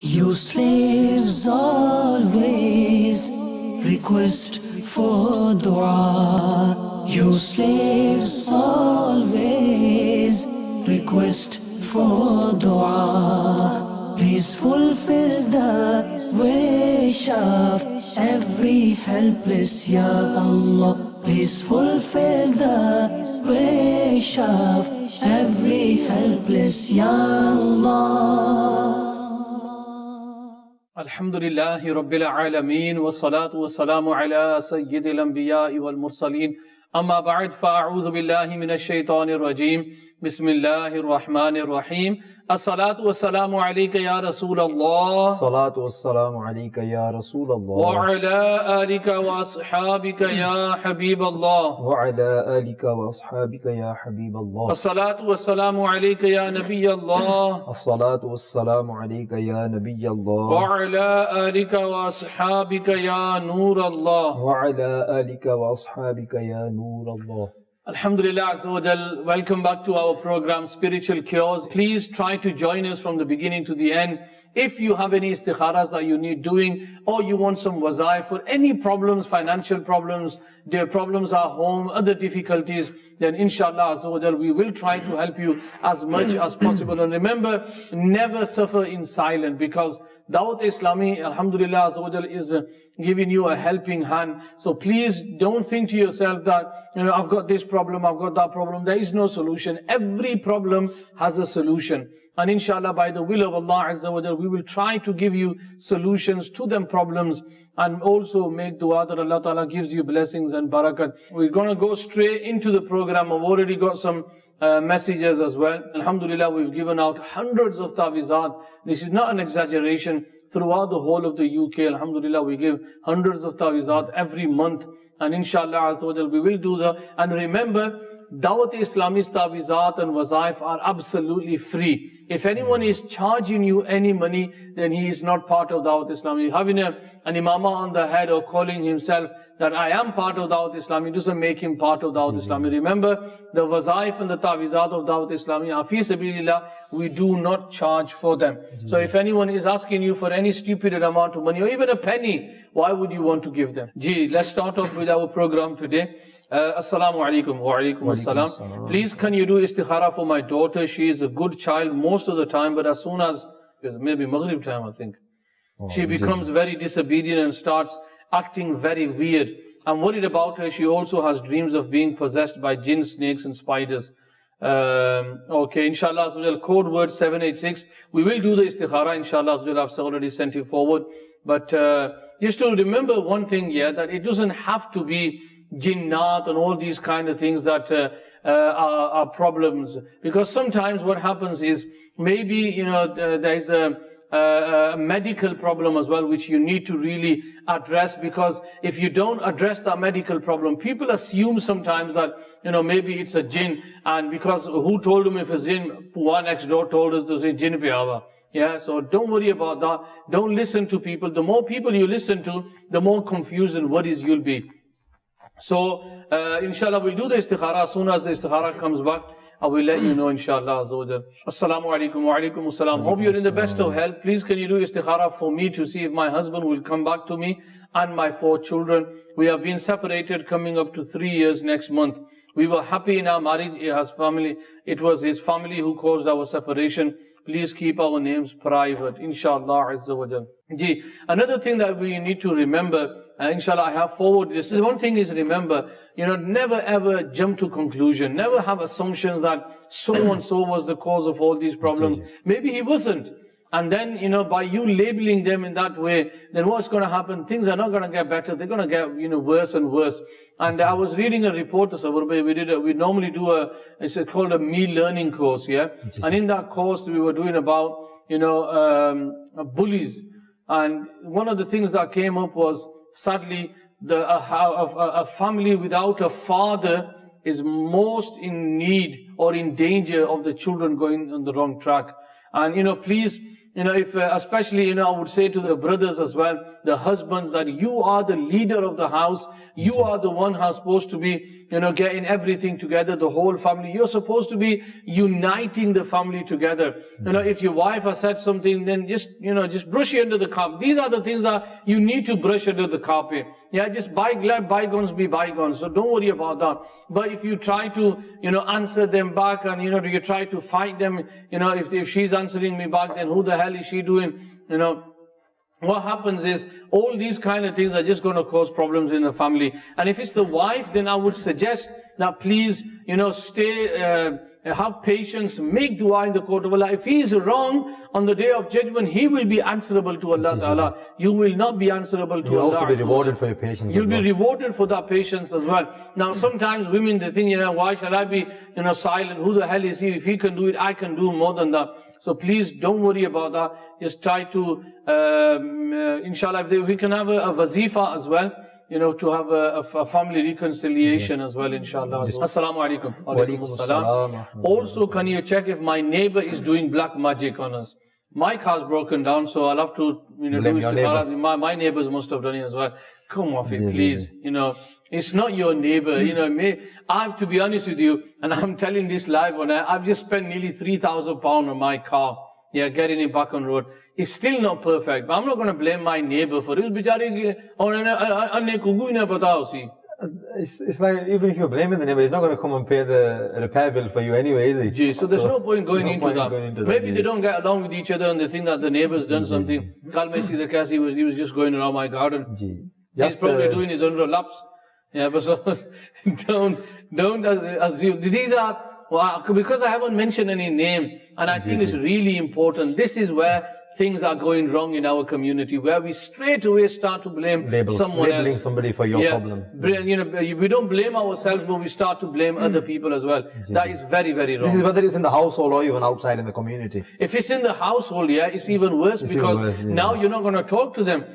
You slaves always request for dua. You slaves always request for dua. Please fulfill the wish of every helpless, Ya Allah. Please fulfill the wish of every helpless, Ya Allah. Alhamdulillahi Rabbil Alameen wa salatu wa salamu ala Sayyidil Anbiya'i wal Mursaleen. Amma ba'd, fa'a'udhu billahi minash shaitanir rajeem. Bismillahir Rahmanir Rahim. As-salatu wa salamu alayka ya Rasulallah. Salatu wassalamu alayka ya Rasulallah. Wa ala alika wa ashabika ya Habiballah. Wa ala alika wa ashabika ya Habiballah. As-salatu wa salamu alayka ya Nabiyallah. As-salatu wassalamu alayka ya Nabiyallah. Wa ala alika wa ashabika ya Nurallah. Wa ala alika wa ashabika ya Nurallah. Alhamdulillah Azza wa Jal, welcome back to our program Spiritual Cures. Please try to join us from the beginning to the end. If you have any istikharas that you need doing, or you want some wazaif for any problems, financial problems, their problems at home, other difficulties, then inshallah Azza wa Jal, we will try to help you as much as possible. And remember, never suffer in silence, because Dawat Islami, Alhamdulillah Azza wa Jal, is giving you a helping hand. So please don't think to yourself that, I've got this problem, I've got that problem. There is no solution. Every problem has a solution. And inshallah, by the will of Allah Azza wa Jal, we will try to give you solutions to them problems, and also make dua that Allah Ta'ala gives you blessings and barakat. We're going to go straight into the program. I've already got some messages as well. Alhamdulillah, we've given out hundreds of ta'wizat. This is not an exaggeration. Throughout the whole of the UK, Alhamdulillah, we give hundreds of ta'wizat every month. And inshallah Azza wa Jal, we will do that. And remember, Dawat Islami's ta'wizat and wazaif are absolutely free. If anyone is charging you any money, then he is not part of Dawat Islami. Having an imama on the head or calling himself that I am part of Dawat Islami doesn't make him part of Dawat Islami. Remember, the wazaif and the ta'wizat of Dawat Islami are fi sabilillah. We do not charge for them. So if anyone is asking you for any stupid amount of money or even a penny, why would you want to give them? Let's start off with our program today. Assalamu alaikum wa alaikum assalam. Please, can you do istikhara for my daughter? She is a good child most of the time, but as soon as maybe Maghrib time, I think, she becomes very disobedient and starts acting very weird. I'm worried about her. She also has dreams of being possessed by jinn, snakes and spiders. Okay, inshallah, code word 786. We will do the istikhara, inshallah. I've already sent it forward. But just to remember one thing here, that it doesn't have to be jinnat and all these kind of things that are problems. Because sometimes what happens is, maybe, there is a medical problem as well, which you need to really address. Because if you don't address that medical problem, people assume sometimes that, maybe it's a jinn. And because who told them if a jinn, one next door told us to say jinn pe aava. Yeah, so don't worry about that. Don't listen to people. The more people you listen to, the more confused and worried you'll be. So, inshallah, we'll do the istikhara. As soon as the istikhara comes back, I will let you know, inshallah. Assalamu alaikum wa alaikum assalam. Hope you're in the best of health. Please, can you do istikhara for me to see if my husband will come back to me and my 4 children? We have been separated coming up to 3 years next month. We were happy in our marriage. It was his family who caused our separation. Please keep our names private, inshallah Azza wa Jal. Another thing that we need to remember, inshallah, I have forward this. One thing is, remember, never ever jump to conclusion. Never have assumptions that so and so was the cause of all these problems. Maybe he wasn't. And then, by you labeling them in that way, then what's going to happen? Things are not going to get better. They're going to get, worse and worse. And I was reading a report, we normally do it's called a me learning course, yeah? And in that course, we were doing about, bullies. And one of the things that came up was, sadly, a family without a father is most in need or in danger of the children going on the wrong track. And, please, if especially, I would say to the brothers as well, the husbands, that you are the leader of the house. You are the one who's supposed to be, getting everything together, the whole family. You're supposed to be uniting the family together. If your wife has said something, then just brush it under the carpet. These are the things that you need to brush under the carpet. Yeah, just let bygones be bygones. So don't worry about that. But if you try to, answer them back, and, you try to fight them, if she's answering me back, then who the hell is she doing? What happens is, all these kind of things are just going to cause problems in the family. And if it's the wife, then I would suggest that please, stay, have patience, make dua in the court of Allah. If he is wrong on the day of judgment, he will be answerable to Allah Ta'ala. You will not be answerable to Allah. You'll also be rewarded for your patience. You'll be rewarded for that patience as well. Now, sometimes women, they think, why shall I be, silent? Who the hell is he? If he can do it, I can do more than that. So please don't worry about that. Just try to, inshallah, if we can have a wazifa as well, to have a family reconciliation as well, inshallah. Assalamu alaikum. Walaikum assalam. Also, can you check if my neighbor is doing black magic on us? My car's broken down, so I'll have to, do istikhara. My neighbors must have done it as well. Come off it, please. It's not your neighbor. I have to be honest with you, and I'm telling this live on air, I've just spent nearly £3,000 on my car. Yeah, getting it back on road. It's still not perfect, but I'm not going to blame my neighbor for it. It's like, even if you're blaming the neighbor, he's not going to come and pay the repair bill for you anyway, is he? So there's no point going into that. Maybe they don't get along with each other and they think that the neighbor's done something. Kal mein see the case, he was just going around my garden. He's probably doing his own laps. Yeah, but so don't assume. These are, because I haven't mentioned any name, and I think it's really important. This is where things are going wrong in our community, where we straight away start to blame someone else. Labeling somebody for your problem. We don't blame ourselves, but we start to blame other people as well. That is very, very wrong. This is whether it's in the household or even outside in the community. If it's in the household, it's even worse, because now you're not going to talk to them.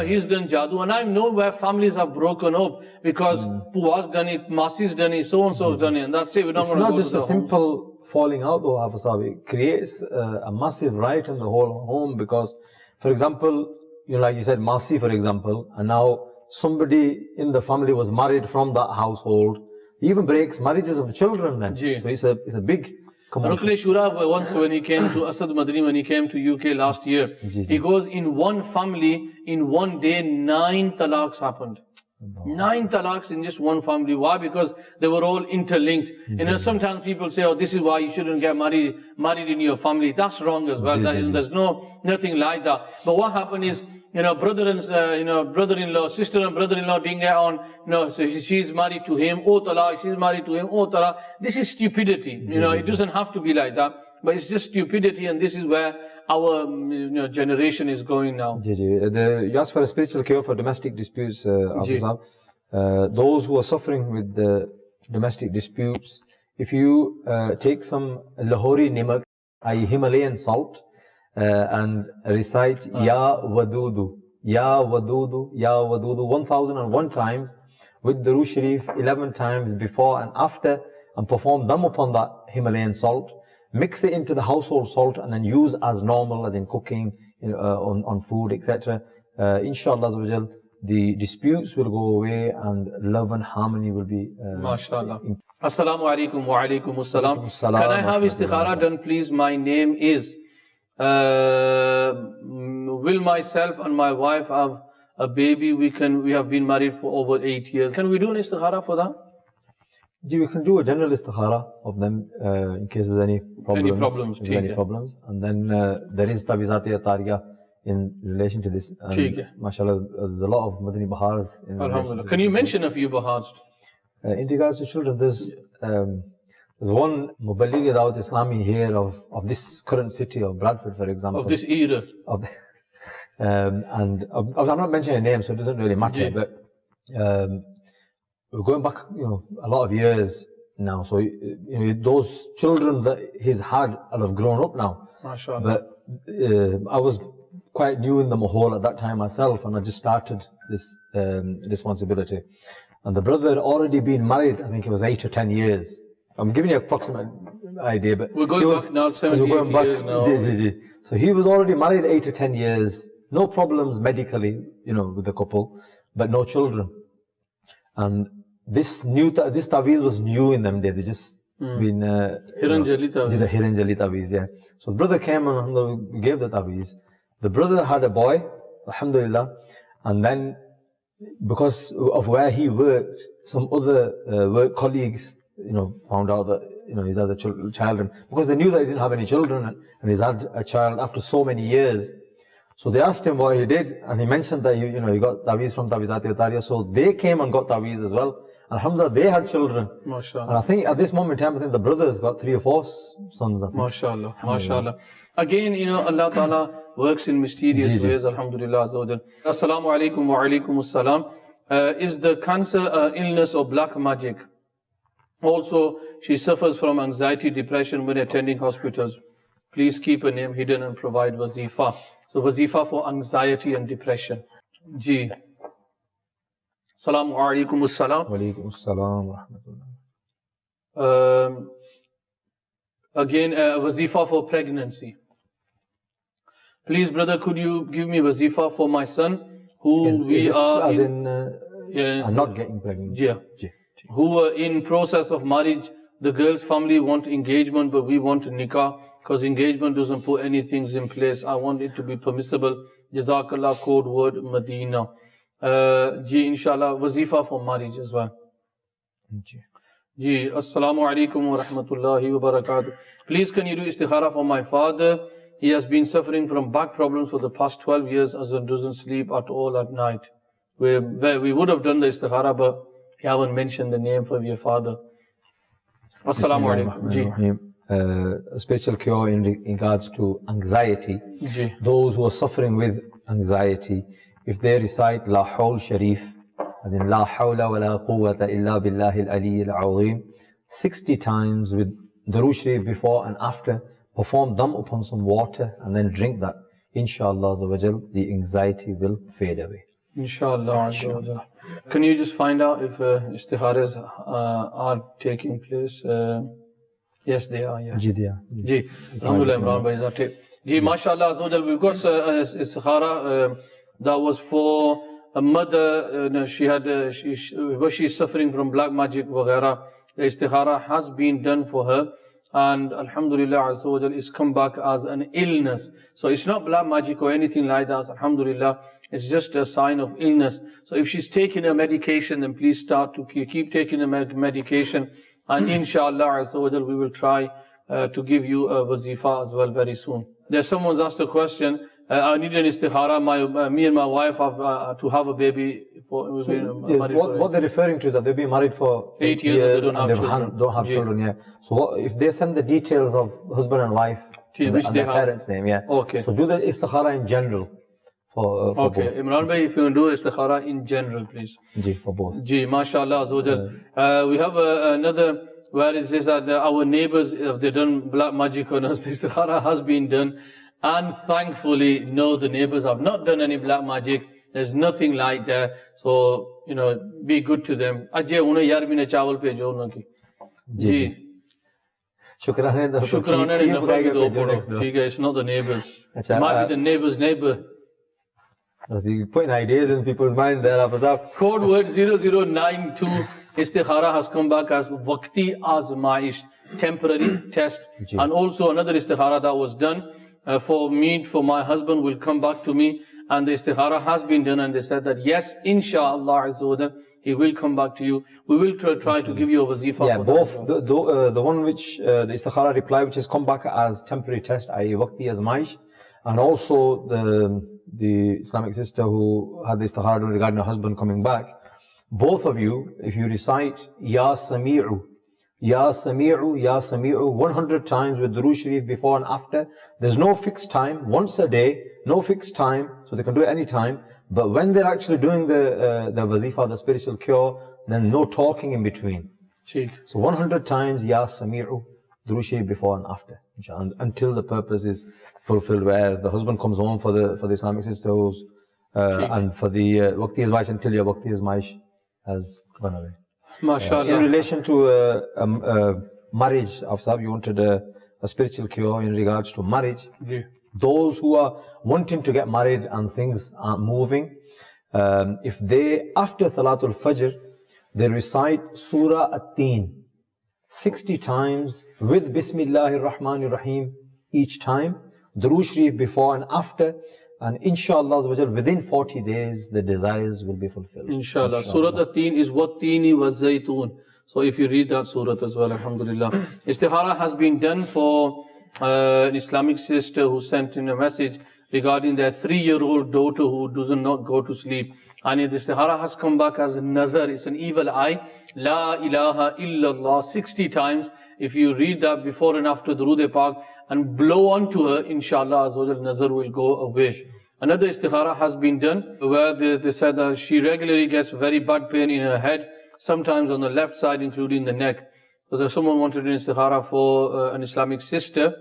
He's done jadoo, and I know where families have broken up because Pua's done it, Masi's done it, so-and-so's done it, and that's it. We're not going to go to the It's not just a simple falling out though, Hafizah. It creates a massive riot in the whole home, because, for example, like you said, Masi, for example, and now somebody in the family was married from that household. He even breaks marriages of the children then. So it's a big commotion. Rukn Shura, once when he came to Asad Madani, when he came to UK last year, he goes, in one family, in one day, 9 talaqs happened. 9 talaqs in just one family. Why? Because they were all interlinked. Sometimes people say, this is why you shouldn't get married in your family. That's wrong as well. There's nothing like that. But what happened is, brother-in-law, sister and brother-in-law didn't get on. So she's married to him, talaq, she's married to him, talaq. This is stupidity. It doesn't have to be like that, but it's just stupidity, and this is where our generation is going now. You asked for a spiritual cure for domestic disputes, those who are suffering with the domestic disputes, if you take some Lahori Nimak, i.e. Himalayan salt, and recite Ya Wadudu, Ya Wadudu, Ya Wadudu 1001 times, with the Durood Sharif 11 times before and after, and perform them upon that Himalayan salt. Mix it into the household salt and then use as normal, as in cooking, on food, etc. Inshallah, the disputes will go away and love and harmony will be. MashaAllah. Assalamu alaikum wa alaikum assalam. Can I have istikhara done, please? My name is. Will myself and my wife have a baby? We have been married for over 8 years. Can we do an istikhara for that? You can do a general istikhara of them in case there's any problems. And then there is Tabizat-e-Tariya in relation to this. MashaAllah, there's a lot of Madani Bahars. Alhamdulillah. Can you mention a few Bahars? In regards to children, there's one Muballigh Dawat Islami here of this current city of Bradford, for example. Of this era. And I'm not mentioning a name, so it doesn't really matter. But we're going back, a lot of years now. So those children that he's had have grown up now. MashaAllah. But I was quite new in the mahal at that time myself, and I just started this responsibility. And the brother had already been married. I think it was 8 or 10 years. I'm giving you an approximate idea, but we're going back now, 78 years now. So he was already married 8 to 10 years, no problems medically, with the couple, but no children. And this taweez was new in them days. They just been Hiranjali taweez. The Hiranjali taweez, yeah. So the brother came and alhamdulillah, gave the taweez. The brother had a boy, alhamdulillah, and then because of where he worked, some other work colleagues, found out that he's had a child, and because they knew that he didn't have any children, and he's had a child after so many years. So they asked him what he did, and he mentioned that he got taweez from Taweezat-e-Atariya. So they came and got taweez as well. Alhamdulillah, they had children. MashaAllah. And I think at this moment in time, I think the brothers got 3 or 4 sons. MashaAllah. MashaAllah. Again, Allah Ta'ala works in mysterious ways. Alhamdulillah. Assalamu alaikum wa alaikum assalam. Is the cancer illness or black magic? Also, she suffers from anxiety, depression when attending hospitals. Please keep her name hidden and provide wazifa. So wazifa for anxiety and depression. Ji. Assalamu alaikum assalam. Wa alaikum assalam wa rahmatullah. Again, wazifa for pregnancy. Please, brother, could you give me wazifa for my son, who I'm not getting pregnant. Yeah. Who are in process of marriage. The girl's family want engagement, but we want nikah, because engagement doesn't put anything in place. I want it to be permissible. Jazakallah, code word Medina. Inshallah, wazifa for marriage as well. Assalamu alaikum wa rahmatullahi wa barakatuh. Please, can you do istikhara for my father? He has been suffering from back problems for the past 12 years as he doesn't sleep at all at night. We would have done the istikhara, but you haven't mentioned the name of your father. Assalamu alaikum. A spiritual cure in regards to anxiety. Those who are suffering with anxiety, if they recite La Hawl Sharif, and then La Hawla wa La Quwwata Illa Billahi Al-Ali Al-Azim, 60 times with Durood Sharif before and after, perform them upon some water and then drink that. Inshallah, the anxiety will fade away. Inshallah. Can you just find out if istikharas are taking place? Yes, they are. Yeah. Ji. Alhamdulillah, Imran bhai, is that it? Ji, mashallah, because istikhara that was for a mother, she's suffering from black magic, vaghaira. The istikhara has been done for her, and alhamdulillah, it's come back as an illness. So it's not black magic or anything like that. Alhamdulillah, it's just a sign of illness. So if she's taking her medication, then please start to keep taking the medication. And inshallah, we will try to give you a wazifa as well very soon. There's someone's asked a question. I need an istikhara. Me and my wife have to have a baby. What they're referring to is that they've been married for 8 years and they don't have children yet. So if they send the details of husband and wife and their parents' name, Okay. So do the istikhara in general. For okay, both. Imran bhai, if you can do istikhara in general, please. For both. Mashallah. We have another where it says that our neighbors, they've done black magic on us. The istikhara has been done. And thankfully, no, the neighbors have not done any black magic. There's nothing like that. So, be good to them. Ajay, unhe yar bine chawal pejo unna ki. Ji. Shukrane it's not the neighbors. It might be the neighbor's neighbor. You're putting ideas in people's mind there. Code word 0092 istikhara has come back as Waqti Azmaish, temporary test. And also another istikhara that was done for my husband will come back to me. And the istikhara has been done, and they said that yes, inshallah, he will come back to you. We will try to give you a wazifa. Yeah, both the one which the istikhara reply, which has come back as temporary test, i.e. Waqti Azmaish, and also the Islamic sister who had the istikhara done regarding her husband coming back. Both of you, if you recite Ya Sami'u, Ya Sami'u, Ya Sami'u 100 times with Durood Sharif before and after, there's no fixed time, once a day, no fixed time, so they can do it any time. But when they're actually doing the wazifa, the spiritual cure, then no talking in between. So 100 times Ya Sami'u, Durood Sharif before and after, until the purpose is fulfilled, whereas the husband comes home for the Islamic sister who's and for the Waqti Azmaish until your Waqti Azmaish has gone away. MashaAllah. In relation to marriage, Afsab, you wanted a spiritual cure in regards to marriage. Those who are wanting to get married and things aren't moving, if they, after Salatul Fajr, they recite Surah At-Teen 60 times with Bismillahir Rahmanir Rahim each time, Durood Sharif before and after, and inshallah within 40 days the desires will be fulfilled. Inshallah. Surah At-Teen is Wat-Teeni wa-Zaytoon. So if you read that surah as well, alhamdulillah. Istikhara has been done for an Islamic sister who sent in a message regarding their 3-year-old daughter who does not go to sleep. And the istikhara has come back as a nazar, it's an evil eye. La ilaha illallah 60 times. If you read that before and after Durood Pak and blow onto her, inshallah azawajal, nazar will go away. Another istikhara has been done where they said that she regularly gets very bad pain in her head, sometimes on the left side, including the neck. So there's someone wanted an istikhara for an Islamic sister.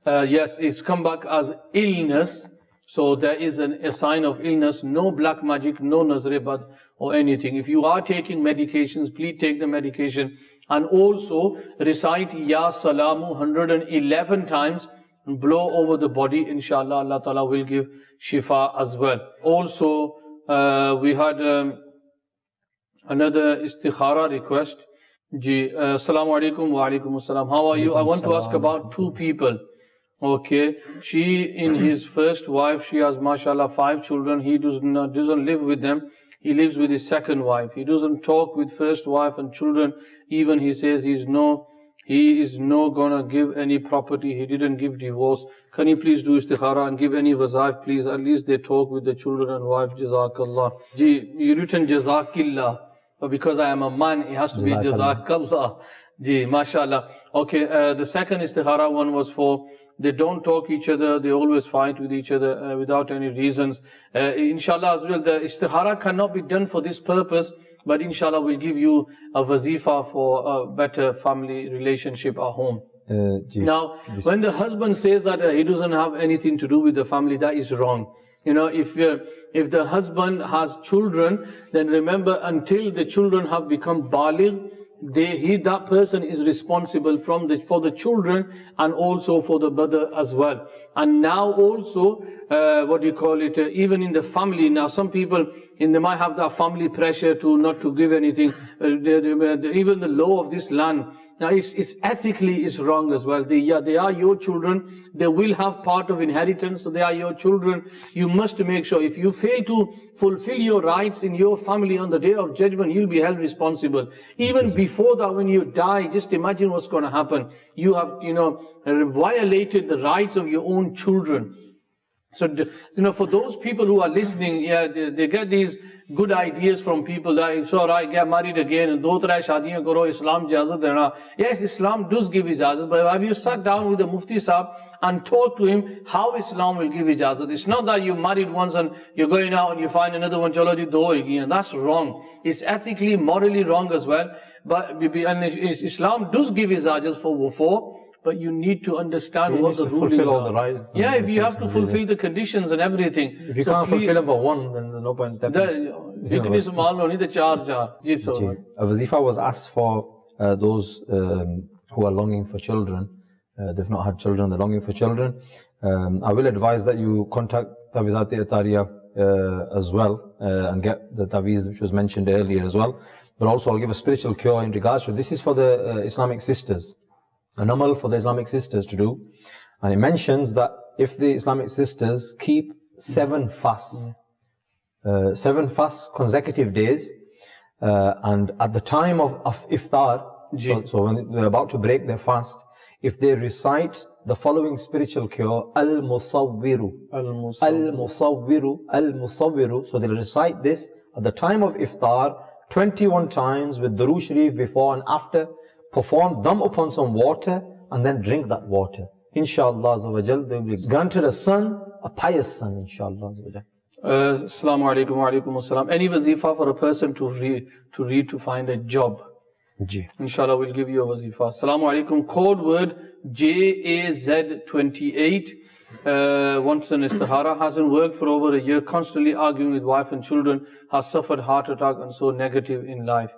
Yes, it's come back as illness. So there is a sign of illness, no black magic, no nazar or anything. If you are taking medications, please take the medication. And also recite Ya Salamu 111 times and blow over the body. Inshallah, Allah Ta'ala will give shifa as well. Also, we had another istikhara request. Assalamu alaikum wa alaikum assalam. How are you? I want to ask about 2 people. Okay, she in his first wife, she has mashallah 5 children. He doesn't live with them. He lives with his second wife. He doesn't talk with first wife and children. Even he says he is not gonna give any property. He didn't give divorce. Can you please do istikhara and give any wazaif, please? At least they talk with the children and wife. Jazakallah. You written Jazakillah, but because I am a man, it has to be Jazakallah. Mashallah. Okay, the second istikhara one was for they don't talk each other, they always fight with each other without any reasons. Inshallah as well, the istikhara cannot be done for this purpose, but inshallah we'll give you a wazifa for a better family relationship at home. Now, when the husband says that he doesn't have anything to do with the family, that is wrong. You know, if the husband has children, then remember until the children have become baligh, that person is responsible for the children and also for the brother as well. And now also, even in the family, now some people, they might have that family pressure not to give anything. Even the law of this land, now it's ethically is wrong as well. They are your children. They will have part of inheritance, so they are your children. You must make sure if you fail to fulfill your rights in your family on the day of judgment, you'll be held responsible. Even before that, when you die, just imagine what's going to happen. You have, violated the rights of your own children. So, for those people who are listening, they get these good ideas from people that it's all right, get married again, and 2-3 shaadiyan karo, Islam ijazat dena. Yes, Islam does give ijazat, but have you sat down with the Mufti Sahib and talk to him how Islam will give ijazat? It's not that you married once and you're going out and you find another one, chalo ji do hoegi, and that's wrong. It's ethically, morally wrong as well. But Islam does give ijazat for but you need to understand what the rulings are. If you have to fulfill the conditions and everything. If you can't fulfill them for one, then there's no point in stepping. A wazifa was asked for those who are longing for children. They've not had children, they're longing for children. I will advise that you contact Tawizat-e Atariya as well and get the tawiz which was mentioned earlier as well. But also I'll give a spiritual cure in regards to this is for the Islamic sisters. An amal for the Islamic sisters to do, and it mentions that if the Islamic sisters keep 7 fasts, 7 fasts consecutive days, and at the time of iftar, so when they're about to break their fast, if they recite the following spiritual cure, al-musawwiru, al-musawwiru, al-musawwiru, so they'll recite this at the time of iftar 21 times with Durood Sharif before and after. Perform them upon some water and then drink that water. Inshallah Azawajal, they will be granted a son, a pious son, inshallah Azawajal. Assalamu alaikum wa alaikum assalam. Any wazifa for a person to read to find a job? Inshallah we'll give you a wazifa. Assalamu alaikum. Code word JAZ28. Wants an istikhara, hasn't worked for over a year, constantly arguing with wife and children, has suffered heart attack and so negative in life.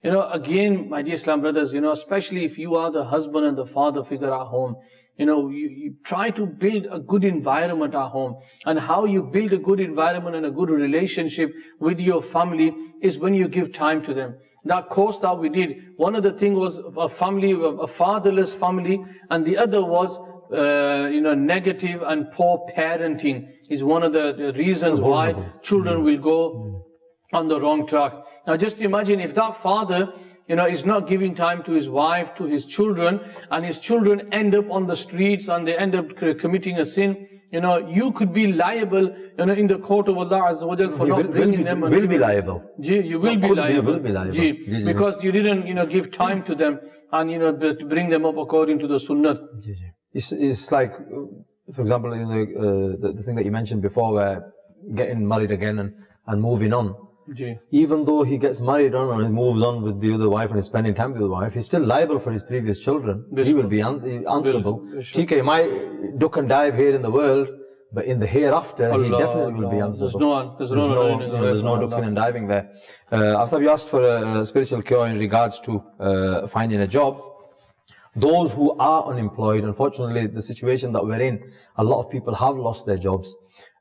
Again, my dear Islam brothers, especially if you are the husband and the father figure at home, you try to build a good environment at home. And how you build a good environment and a good relationship with your family is when you give time to them. That course that we did, one of the things was a family, a fatherless family, and the other was negative and poor parenting is one of the reasons why children will go on the wrong track. Now just imagine if that father is not giving time to his wife, to his children, and his children end up on the streets and they end up committing a sin. You could be liable in the court of Allah Azza wa Jal for not bringing them. Will be liable. You will be liable. Because you didn't give time to them and to bring them up according to the Sunnah. It's like, for example, the thing that you mentioned before, where getting married again and moving on. Even though he gets married on and he moves on with the other wife and is spending time with the wife, he's still liable for his previous children. He will be answerable. He might duck and dive here in the world, but in the hereafter, he definitely will be answerable. There's no ducking and diving there. After you asked for a spiritual cure in regards to finding a job, those who are unemployed, unfortunately, the situation that we're in, a lot of people have lost their jobs.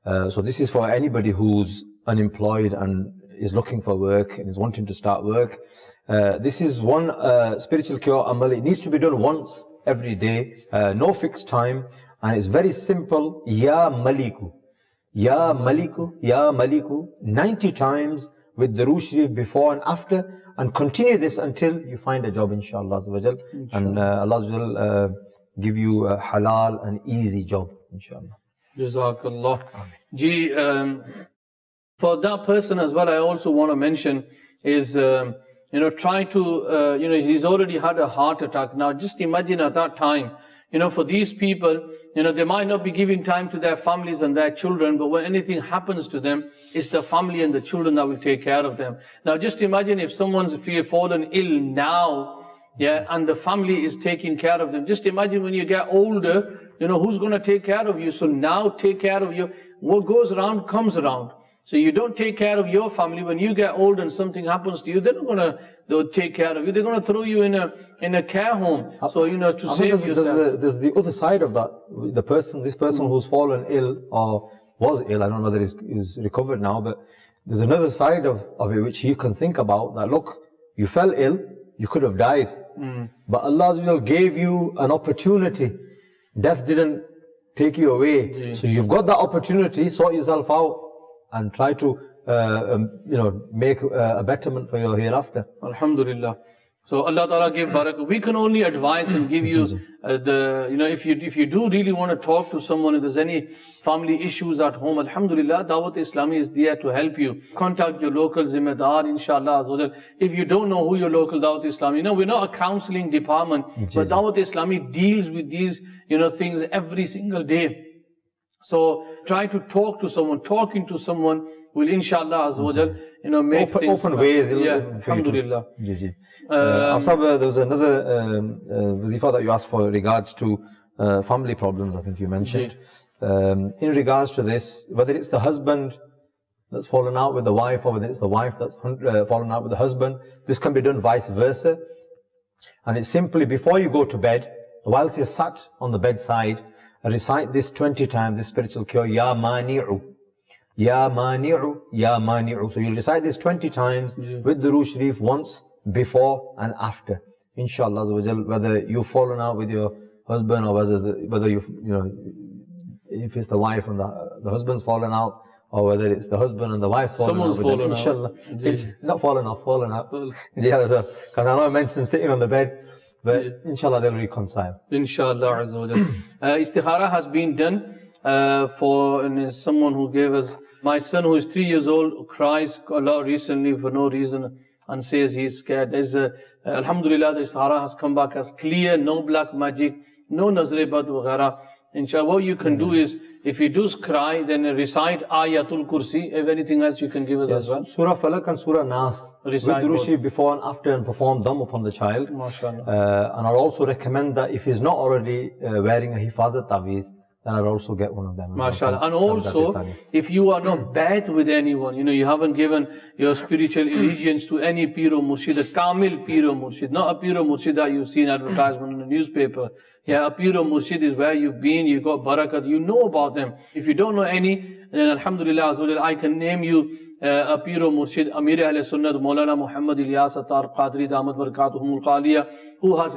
So this is for anybody who's unemployed and is looking for work and is wanting to start work. This is one spiritual cure amal. It needs to be done once every day, no fixed time, and it's very simple. Ya Maliku, Ya Maliku, Ya Maliku, 90 times with the Durood Sharif before and after, and continue this until you find a job, inshallah. And Allah will give you a halal and easy job, inshallah. Jazakallah. For that person as well, I also want to mention is, try to, he's already had a heart attack. Now, just imagine at that time, for these people, they might not be giving time to their families and their children, but when anything happens to them, it's the family and the children that will take care of them. Now, just imagine if someone's fallen ill now, and the family is taking care of them. Just imagine when you get older, who's going to take care of you? So now take care of you. What goes around comes around. So you don't take care of your family. When you get old and something happens to you, they're not going to take care of you. They're going to throw you in a care home. So to save yourself. There's the other side of that. This person who's fallen ill or was ill, I don't know whether he's recovered now, but there's another side of it which you can think about. That look, you fell ill, you could have died, but Allah gave you an opportunity. Death didn't take you away, so you've got that opportunity. Sort yourself out and try to, make a betterment for your hereafter. Alhamdulillah. So Allah Ta'ala gave barakah. We can only advise and give you if you do really want to talk to someone, if there's any family issues at home, Alhamdulillah, Dawat Islami is there to help you. Contact your local zimmedar, inshallah. If you don't know who your local Dawat Islami, we're not a counseling department, but Dawat Islami deals with these, things every single day. So try to talk to someone. Talking to someone will, inshallah, make things open ways. Alhamdulillah. There was another wazifa that you asked for regards to family problems, I think you mentioned. In regards to this, whether it's the husband that's fallen out with the wife or whether it's the wife that's fallen out with the husband, this can be done vice versa. And it's simply before you go to bed, whilst you're sat on the bedside, recite this 20 times, this spiritual cure, Ya Mani'u, Ya Mani'u, Ya Mani'u. So you'll recite this 20 times with the Durood Sharif once before and after. Inshallah, whether you've fallen out with your husband or whether if it's the wife and the husband's fallen out, or whether it's the husband and the wife's fallen out. Fallen inshallah. It's not fallen out, fallen out. Because I know I mentioned sitting on the bed, but inshallah they'll reconcile. Inshallah Azza wa Jal. Istikhara has been done for someone who gave us, my son who is 3 years old cries a lot recently for no reason and says he's scared. There's Alhamdulillah, the Istikhara has come back as clear, no black magic, no nazre bad waghara. Inshallah, what you can do is, if he does cry, then recite Ayatul Kursi. If anything else you can give us as well. Surah Falak and Surah Nas. Recite with Durood Sharif before and after, and perform them upon the child. MashaAllah. And I'll also recommend that if he's not already wearing a Hifazat Taweez, then I'll also get one of them. MashaAllah. And also, if you are not bad with anyone, you haven't given your spiritual allegiance to any Pir or Murshid, a Kamil Pir or Murshid, not a Pir or Murshid that you've seen advertisement in the newspaper. Yeah, a Pir or Murshid is where you've been, you got barakat, you know about them. If you don't know any, then Alhamdulillah, I can name you a Pir or Murshid, Amir Ahl Sunnat, Maulana Muhammad Ilyas Attar Qadri Damat Barakatuhumul Khaliyah, who has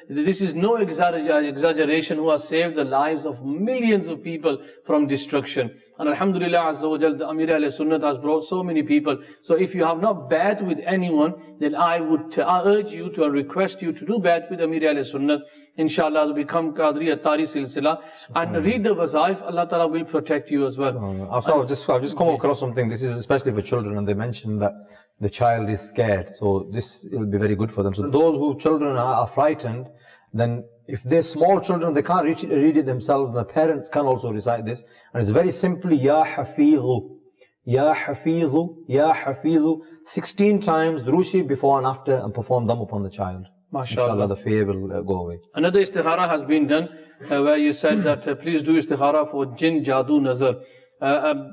this is no exaggeration, who has saved the lives of millions of people from destruction. And Alhamdulillah Azza wa Jal, the Amir Ahl Sunnat has brought so many people. So if you have not bad with anyone, then I urge you to request you to do bad with Amir Ahl Sunnat, inshallah, to become Qadri Attari Silsila, and read the Wazaif. Allah Ta'ala will protect you as well. I've just come across something. This is especially for children, and they mentioned that the child is scared, so this will be very good for them. So those who children are frightened, then if they're small children, they can't read it themselves, the parents can also recite this. And it's very simply, Ya Hafizu, Ya Hafizu, Ya Hafizu, 16 times, Drushi before and after, and perform them upon the child. MashaAllah, the fear will go away. Another istikhara has been done, where you said that please do istikhara for Jinn, Jadoo, Nazar.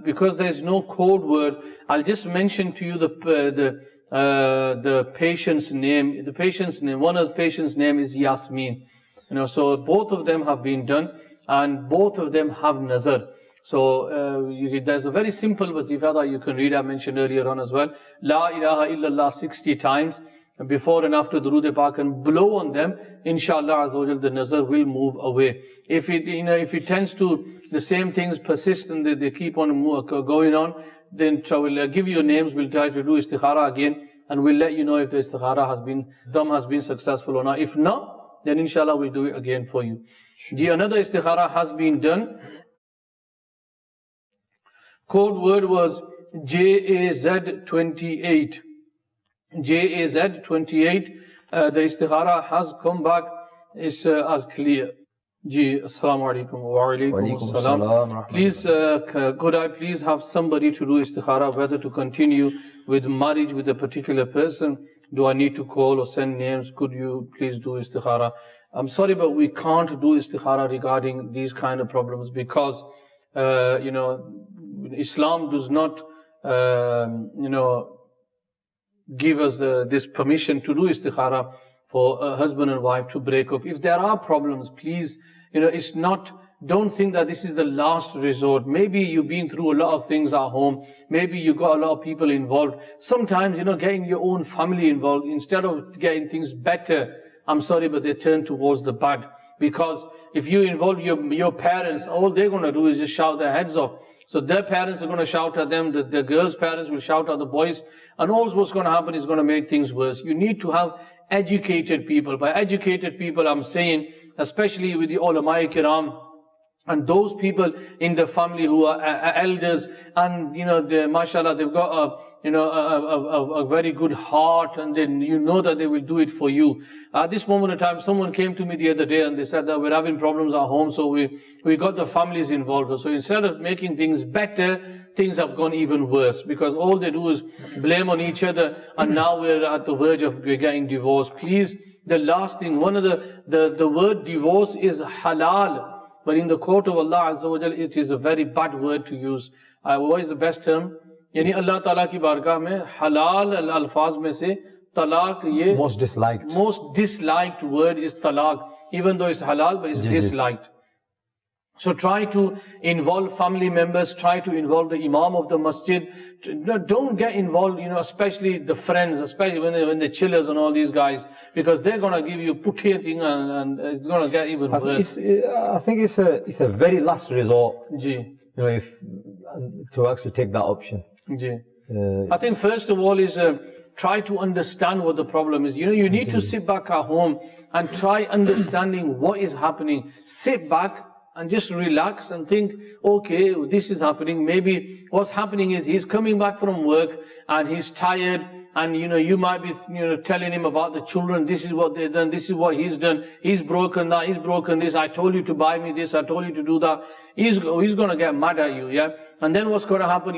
Because there is no code word, I'll just mention to you the patient's name. The patient's name, one of the patient's name is Yasmin. So both of them have been done, and both of them have nazar. So there's a very simple wazifa that you can read. I mentioned earlier on as well. La ilaha illallah 60 times before and after Durood Pak, and blow on them. Inshallah Azza wa Jal, the nazar will move away. If it tends to the same things persist and they keep on going on, then we'll give you names. We'll try to do istikhara again, and we'll let you know if the istikhara has been successful or not. If not, then inshallah we'll do it again for you. Another istikhara has been done. Code word was JAZ28. JAZ28. The istikhara has come back. It's as clear. Assalamu alaikum wa alaikum assalam. Please, could I please have somebody to do istikhara, whether to continue with marriage with a particular person? Do I need to call or send names? Could you please do istikhara? I'm sorry, but we can't do istikhara regarding these kind of problems, because, Islam does not, give us this permission to do istikhara for a husband and wife to break up. If there are problems, please, don't think that this is the last resort. Maybe you've been through a lot of things at home. Maybe you got a lot of people involved. Sometimes, getting your own family involved, instead of getting things better, I'm sorry, but they turn towards the bad. Because if you involve your parents, all they're going to do is just shout their heads off. So their parents are going to shout at them, the girls' parents will shout at the boys, and all what's going to happen is going to make things worse. You need to have educated people. By educated people, I'm saying, especially with the ulama kiram, and those people in the family who are elders, and mashallah, they've got a very good heart, and then that they will do it for you. At this moment in time, someone came to me the other day and they said that we're having problems at home, so we got the families involved. So instead of making things better, things have gone even worse, because all they do is blame on each other, and now we're at the verge of getting divorced. Please, the last thing, one of the word divorce is halal, but in the court of Allah Azza wa Jal, it is a very bad word to use. What is the best term? यानी अल्लाह ताला की बारगाह में हलाल अल्फाज में से तलाक ये most disliked word is talaq, even though it's halal, but it's disliked. So try to involve family members, try to involve the imam of the masjid. Don't get involved, especially the friends, especially when the chillers and all these guys, because they're going to give you puthi thing, and it's going to get even worse. I think it's a very last resort. If to actually take that option. I think first of all is try to understand what the problem is. You need to sit back at home and try understanding what is happening. Sit back and just relax and think, okay, this is happening. Maybe what's happening is he's coming back from work and he's tired and you might be telling him about the children, this is what they've done, this is what he's done, he's broken that, he's broken this, I told you to buy me this, I told you to do that. He's going to get mad at you, yeah? And then what's going to happen?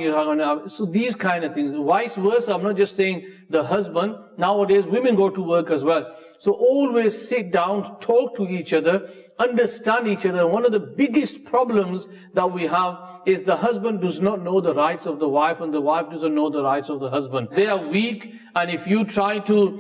So these kind of things. Vice versa, I'm not just saying the husband. Nowadays, women go to work as well. So always sit down, talk to each other, understand each other. One of the biggest problems that we have is the husband does not know the rights of the wife, and the wife doesn't know the rights of the husband. They are weak, and if you try to,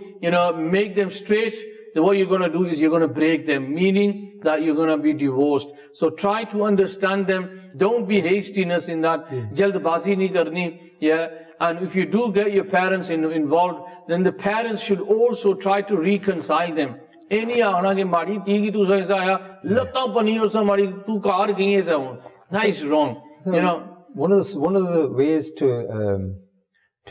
make them straight, then what you're going to do is you're going to break them, meaning that you're going to be divorced. So try to understand them. Don't be hastiness in that. Jaldbazi nahi karni, yeah. And if you do get your parents involved, then the parents should also try to reconcile them. That is wrong. One of the ways to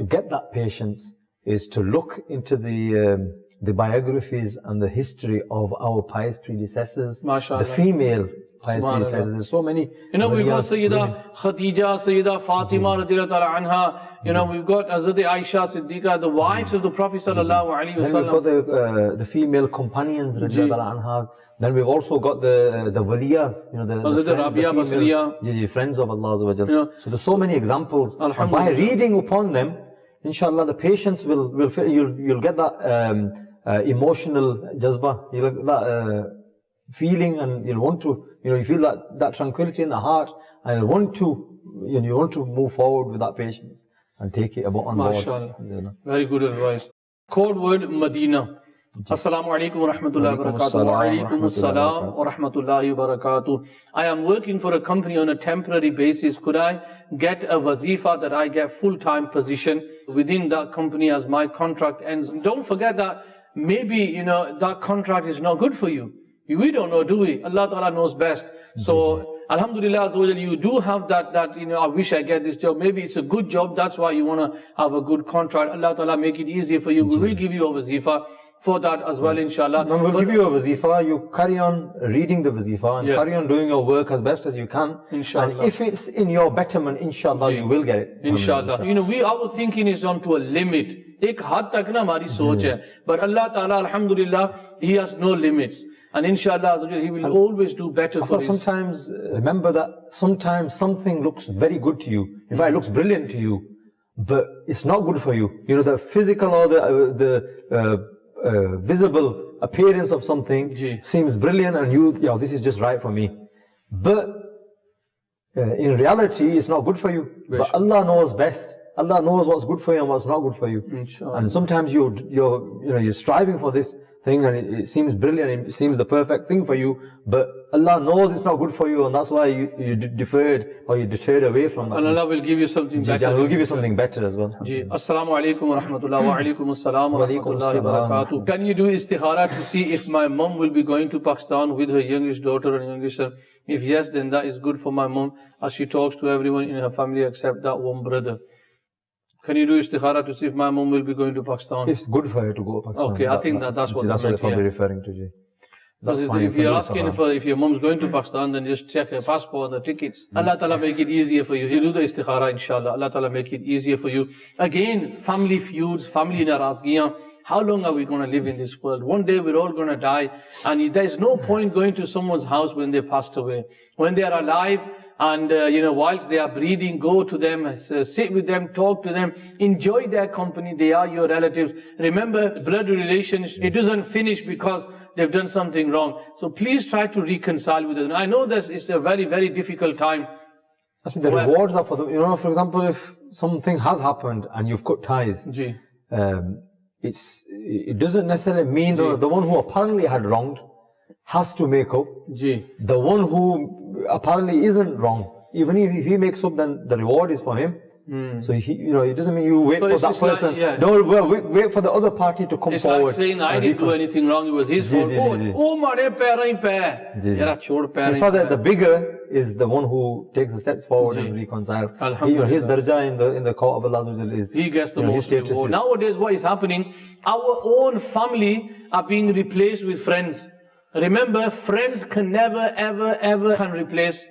get that patience is to look into the biographies and the history of our pious predecessors, the female pious predecessors. There's so many. We've got Sayyida Khadija, Sayyida Fatima radiallahu anha. We've got Hazrat Aisha Siddiqa, the wives of the Prophet sallallahu alaihi wasallam. Then we've got the female companions radiallahu anha. Then we've also got the waliyas, the friends of Allah. So there's so many examples. And by reading upon them, inshallah, the patience will you'll get that emotional jazba, you'll get that feeling, and you'll want to, you feel that tranquility in the heart, and you want to move forward with that patience and take it on board. MashaAllah. Very good advice. Code word Medina. Assalamu alaikum wa rahmatullahi wa barakatuh. Wa alaikum assalam wa rahmatullahi wa barakatuh. I am working for a company on a temporary basis. Could I get a wazifa that I get full-time position within that company as my contract ends? Don't forget that maybe, that contract is not good for you. We don't know, do we? Allah Ta'ala knows best. So, Alhamdulillah, you do have that, I wish I get this job. Maybe it's a good job. That's why you want to have a good contract. Allah Ta'ala make it easier for you. We will give you a wazifa for that as well, inshallah. No, we'll give you a wazifa. You carry on reading the wazifa and carry on doing your work as best as you can. Inshallah. And if it's in your betterment, inshallah, you will get it. Inshallah. Our thinking is on to a limit. Ek had tak na hamari soch hai. But Allah Ta'ala, alhamdulillah, He has no limits. And inshallah, He will always do better for us. Sometimes, remember that sometimes something looks very good to you. In fact, it looks brilliant to you, but it's not good for you. The physical or the visible appearance of something seems brilliant, and this is just right for me. But in reality, it's not good for you. But Allah knows best. Allah knows what's good for you and what's not good for you. Inshallah. And sometimes you're striving for this thing, and it seems brilliant, it seems the perfect thing for you, but Allah knows it's not good for you, and that's why you deferred or you deterred away from that. And Allah will give you something better. Allah will give you something better as well. Assalamu alaikum wa rahmatullah wa alaikum assalam wa rahmatullahi wa barakatuh. Can you do istikhara to see if my mom will be going to Pakistan with her youngest daughter and youngest son? If yes, then that is good for my mom, as she talks to everyone in her family except that one brother. Can you do istikhara to see if my mom will be going to Pakistan? It's good for her to go to Pakistan. Okay, I think that's what they're probably referring to. If you're asking if your mom's going to Pakistan, then just check her passport, the tickets. Allah Ta'ala make it easier for you. You do the istikhara, inshallah. Allah Ta'ala make it easier for you. Again, family feuds, family narazgiyan. How long are we going to live in this world? One day we're all going to die. And there's no point going to someone's house when they passed away. When they are alive, and whilst they are breathing, go to them, sit with them, talk to them, enjoy their company. They are your relatives. Remember, blood relations, it doesn't finish because they've done something wrong. So please try to reconcile with them. I know that it's a very, very difficult time. I think the rewards are for them. For example, if something has happened and you've cut ties, it doesn't necessarily mean the one who apparently had wronged has to make up. The one who apparently isn't wrong, even if he makes up, then the reward is for him. So it doesn't mean you wait for that person. Wait for the other party to come forward. It's like saying I didn't do anything wrong, it was his fault. The bigger is the one who takes the steps forward and reconciles. His darja in the court of Allah is, he gets the most reward. Nowadays what is happening, our own family are being replaced with friends. Remember, friends can never, ever, ever can replace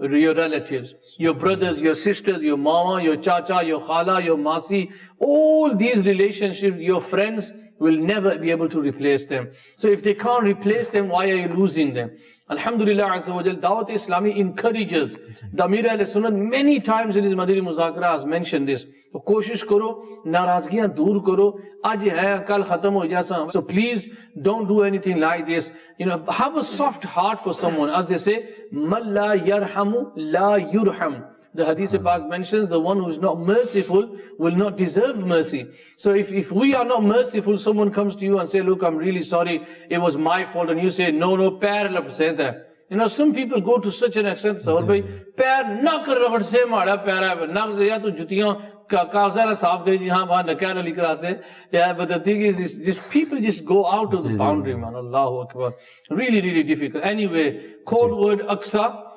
your relatives, your brothers, your sisters, your mama, your chacha, your khala, your masi, all these relationships, your friends will never be able to replace them. So if they can't replace them, why are you losing them? Alhamdulillah Azza wa Jal, Dawat Islami encourages. The Amir al-Sunnah many times in his Madani Muzakara has mentioned this. So koshish karo, narazgiyan dur karo, aaj hai, kal khatam ho jasa. So please don't do anything like this. You know, have a soft heart for someone. As they say, man la yarhamu la yurham. The Hadith Pak mentions the one who is not merciful will not deserve mercy. So if we are not merciful, someone comes to you and say, look, I'm really sorry, it was my fault, and you say, no, pair lab se tha. You know, some people go to such an extent, sahur bhai, pair na kar ravad se mara pair hai, na ya to jutiyan kaazara saaf gayi, haan wahan nakar ali kara se. Yeah, but the thing is just people just go out of the boundary, man. Allahu Akbar. Really, really difficult. Anyway, code word Aqsa.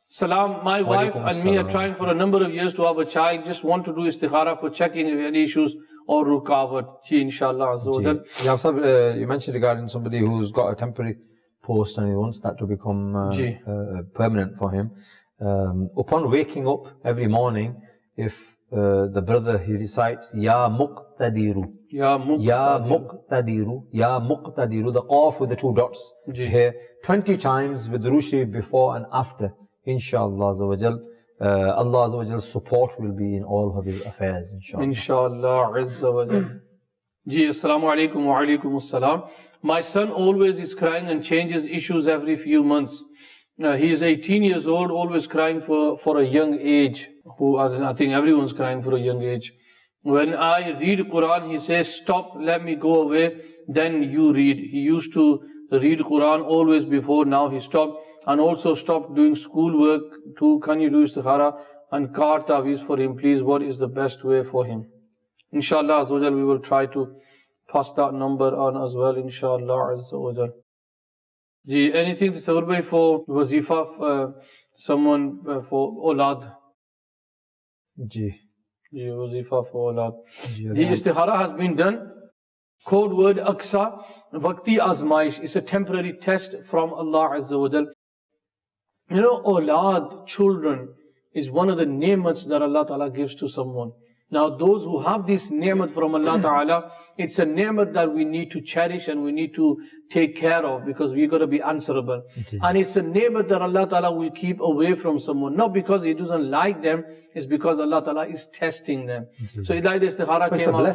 Salam, my wife and me are trying for a number of years to have a child. Just want to do istikhara for checking if any issues or rukavat. Ji, inshallah. Yeah, you mentioned regarding somebody who's got a temporary post and he wants that to become permanent for him. Upon waking up every morning, if the brother, he recites Ya Muqtadiru, Ya Muqtadiru, Ya Muqtadiru, the qaf with the two dots here, 20 times with the Rushi before and after. Inshallah Azza wa Jal, Allah Azza wa Jal's support will be in all of his affairs, inshallah. Inshallah Azza wa Jal. Ji, assalamu alaikum wa alaikum assalam. My son always is crying and changes issues every few months. He is 18 years old, always crying for a young age. I think everyone's crying for a young age. When I read Quran, he says, stop, let me go away, then you read. He used to read Quran always before, now he stopped. And also stopped doing schoolwork too. Can you do istikhara and card taweez for him, please? What is the best way for him? Inshallah Azza wa Jal, we will try to pass that number on as well, inshallah Azza wa Jal. Ji, anything to say for wazifa, someone for Olad? Ji, wazifa for Olad. The istikhara has been done. Code word Aqsa, Vakti Azmaish, is a temporary test from Allah Azza wa Jal. You know, Olad, children, is one of the ni'mats that Allah Ta'ala gives to someone. Now, those who have this ni'mat from Allah Ta'ala, it's a ni'mat that we need to cherish and we need to take care of because we've got to be answerable. And it's a ni'mat that Allah Ta'ala will keep away from someone. Not because He doesn't like them, it's because Allah Ta'ala is testing them. So it's like the istikhara came out.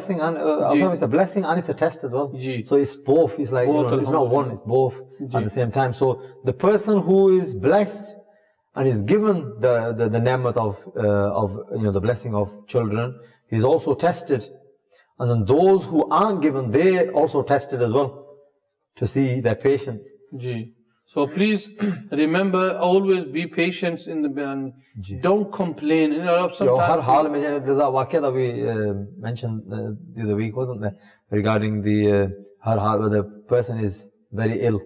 It's a blessing and it's a test as well. So it's both. It's like, it's not one, it's both at the same time. So the person who is blessed and is given the ni'mat of the blessing of children, he's also tested. And then those who aren't given, they also tested as well to see their patience. So please remember, always be patient in the and don't complain. You know, sometimes there's that waqia that we mentioned the other week, wasn't there? Regarding the har hal, where the person is very ill.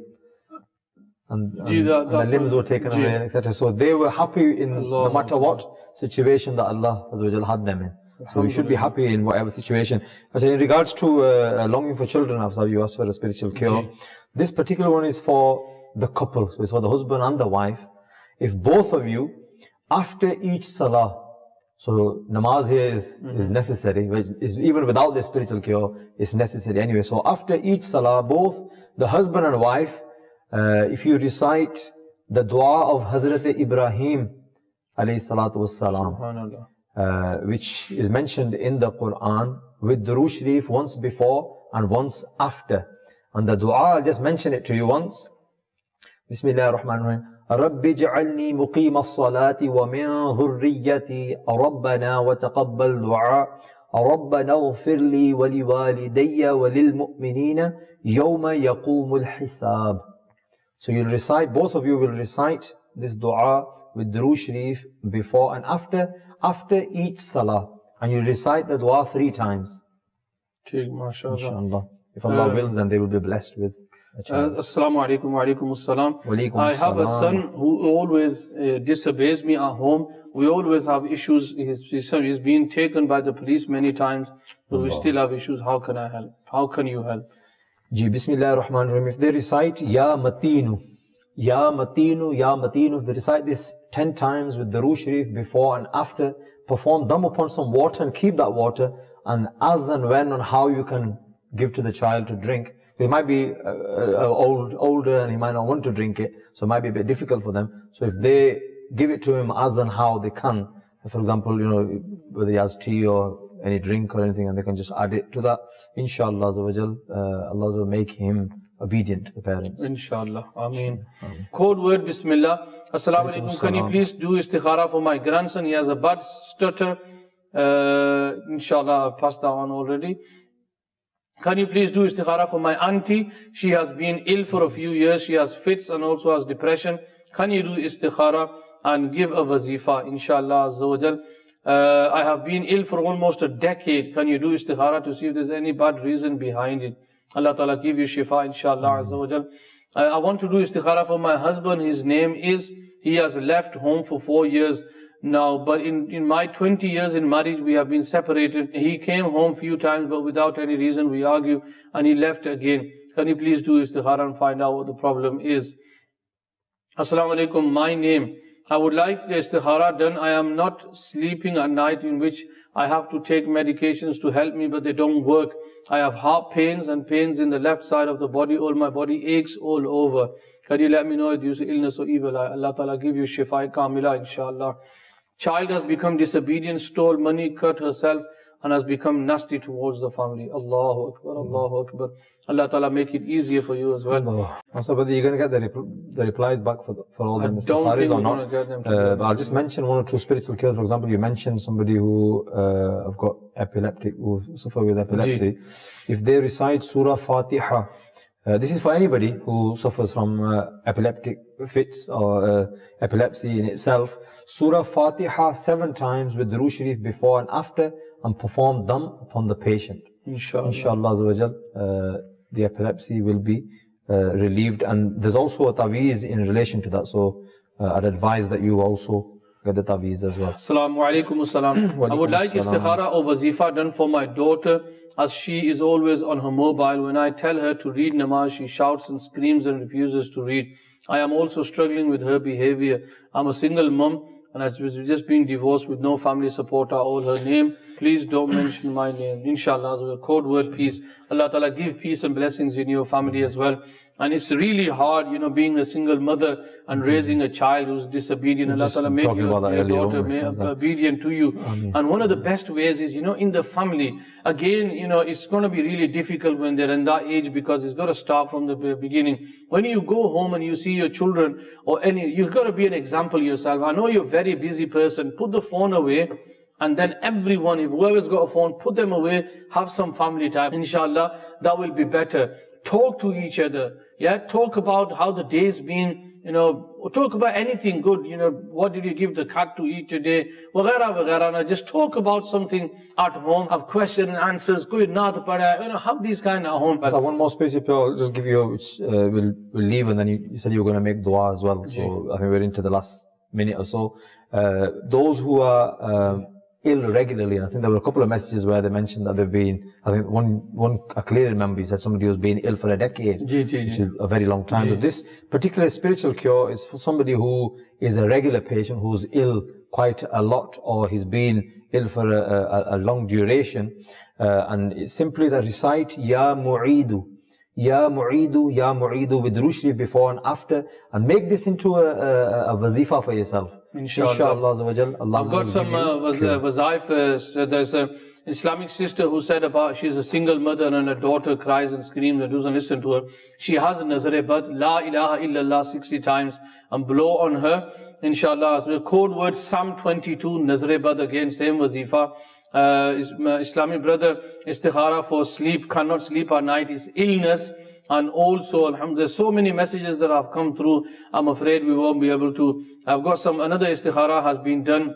And the limbs were taken away, etc. So they were happy in no matter what situation that Allah had them in. So we should be happy in whatever situation. But in regards to longing for children, you asked for a spiritual cure. This particular one is for the couple. So it's for the husband and the wife. If both of you, after each salah, so namaz here is necessary, which is even without the spiritual cure, it's necessary anyway. So after each salah, both the husband and wife, if you recite the dua of Hazrat Ibrahim alayhi salatu wassalam, which is mentioned in the Quran with Durood Sharif once before and once after. And the dua, I'll just mention it to you once. Bismillah ar-Rahman ar-Rahim. رَبِّ اجْعَلْنِي مُقِيمَ الصَّلَاةِ وَمِنْ ذُرِّيَّتِي رَبَّنَا وَتَقَبَّلْ دُعَاء رَبَّنَا اغْفِرْ لِي وَلِوَالِدَيَّ وَلِلْمُؤْمِنِينَ يَوْمَ يَقُومُ الْحِسَابِ. So you'll recite, both of you will recite this dua with Durood Sharif before and after each salah. And you recite the dua 3 times. Inshallah. If Allah wills, then they will be blessed with a child. Assalamu alaikum wa alaikum assalam. I have a son who always disobeys me at home. We always have issues. He's been taken by the police many times, but we still have issues. How can I help? How can you help? Bismillah ar-Rahman ar-Rahim. If they recite Ya Matinu, Ya Matinu, Ya Matinu, if they recite this 10 times with Durood Sharif before and after. Perform them upon some water and keep that water, and as and when and how you can give to the child to drink. He might be older and he might not want to drink it, so it might be a bit difficult for them. So if they give it to him as and how they can, for example, you know, whether he has tea or any drink or anything, and they can just add it to that, inshallah Allah will make him obedient to the parents. Inshallah. Ameen. Code word Bismillah. Assalamu alaikum. Can you please do istikhara for my grandson? He has a bad stutter. Inshallah, I've passed that on already. Can you please do istikhara for my auntie? She has been ill for a few years. She has fits and also has depression. Can you do istikhara and give a wazifa? Inshallah Azza wa Jal. I have been ill for almost a decade. Can you do istikhara to see if there's any bad reason behind it? Allah Ta'ala give you shifa, inshallah Azza wa Jal. I want to do istikhara for my husband. His name is, he has left home for 4 years now, but in my 20 years in marriage, we have been separated. He came home few times, but without any reason, we argue, and he left again. Can you please do istikhara and find out what the problem is? Assalamu alaikum, my name. I would like the istikhara done. I am not sleeping at night, in which I have to take medications to help me, but they don't work. I have heart pains and pains in the left side of the body. All my body aches all over. Can you let me know due to illness or evil? Allah Ta'ala give you shifa kamila, inshallah. Child has become disobedient, stole money, cut herself, and has become nasty towards the family. Allahu Akbar, Allahu Akbar. Allah Ta'ala make it easier for you as well. Also, whether you're going to get the replies back for all the istikharas or not. But I'll just mention one or two spiritual cures. For example, you mentioned somebody who have got epileptic, who suffer with epilepsy. If they recite Surah Fatiha, this is for anybody who suffers from epileptic fits or epilepsy in itself. Surah Fatiha 7 times with Durood Sharif before and after, and perform them upon the patient. Inshallah. Inshallah Azza wa Jal, the epilepsy will be relieved. And there's also a taweez in relation to that. So I'd advise that you also get the taweez as well. Assalamu alaikum assalam. I would like istikhara or wazifa done for my daughter, as she is always on her mobile. When I tell her to read namaz, she shouts and screams and refuses to read. I am also struggling with her behavior. I'm a single mum, and I've just been divorced with no family support or all her name. Please don't mention my name. Inshallah, code word peace. Allah Ta'ala give peace and blessings in your family as well. And it's really hard, you know, being a single mother and raising a child who's disobedient. Allah Ta'ala make your daughter obedient to you. And one of the best ways is, you know, in the family. Again, you know, it's going to be really difficult when they're in that age, because it's got to start from the beginning. When you go home and you see your children or you've got to be an example yourself. I know you're a very busy person. Put the phone away. And then everyone, if whoever's got a phone, put them away, have some family time. Inshallah, that will be better. Talk to each other. Yeah, talk about how the day's been, you know, or talk about anything good. You know, what did you give the cat to eat today? Waghaira, waghaira. Now just talk about something at home. Have question and answers. You know, have these kind at home. So one more spiritual I'll just give you, which we'll leave, and then you said you were going to make dua as well. So I think we're into the last minute or so. Those who are ill regularly, and I think there were a couple of messages where they mentioned that they've been, I think I clearly remember, he said somebody who's been ill for a decade, which is a very long time. But this particular spiritual cure is for somebody who is a regular patient, who's ill quite a lot, or he's been ill for a long duration, and it's simply that recite Ya Mu'idu, Ya Mu'idu, Ya Mu'idu with Durood Sharif before and after, and make this into a wazifa for yourself. Inshallah. I've got some wazaif. There's an Islamic sister who said about, she's a single mother and her daughter cries and screams and doesn't listen to her. She has a nazare bad, La ilaha illallah 60 times, and blow on her. Inshallah. So the code word Psalm 22, nazare bad again, same wazifa. Islamic brother, istikhara for sleep, cannot sleep at night, is illness. And also, alhamdulillah, there's so many messages that have come through. I'm afraid we won't be able to. I've got another istikhara has been done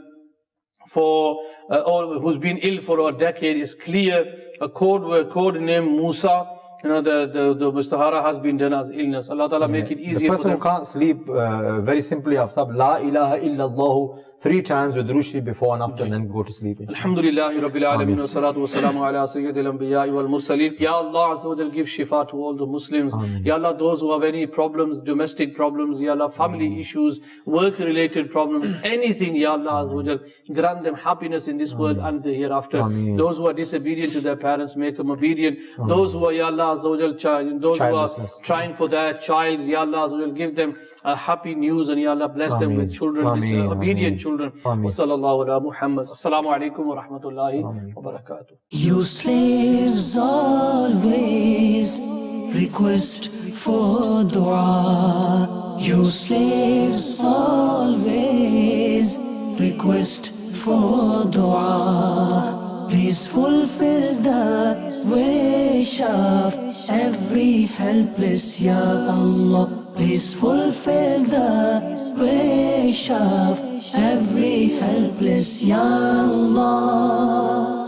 for, who's been ill for a decade. Is clear. A code name Musa. You know, the istikhara has been done as illness. Allah Ta'ala make it easier. The person who can't sleep, very simply, La ilaha illallah 3 times with Durood Sharif before and after, and then go to sleep. Alhamdulillahi Rabbil Alameen wa salatu wa salamu ala Sayyidil Anbiya wal Mursaleen. Ya Allah Azza wa Jal, give shifa to all the Muslims. Ya Allah, those who have any problems, domestic problems, Ya Allah, family issues, work-related problems, anything, Ya Allah Azza wa Jal, grant them happiness in this world and the hereafter. Those who are disobedient to their parents, make them obedient. Those who are, Ya Allah Azza wa Jal, those who are trying for their child, Ya Allah Azza wa Jal, give them happy news, and Ya Allah bless them with children, obedient children. Wa sallallahu ala Muhammad. Assalamu alaikum wa rahmatullahi wa barakatuh. You slaves always request for dua. You slaves always request for dua. Please fulfill the wish of every helpless, Ya Allah. Please fulfill the wish of every helpless, Ya Allah.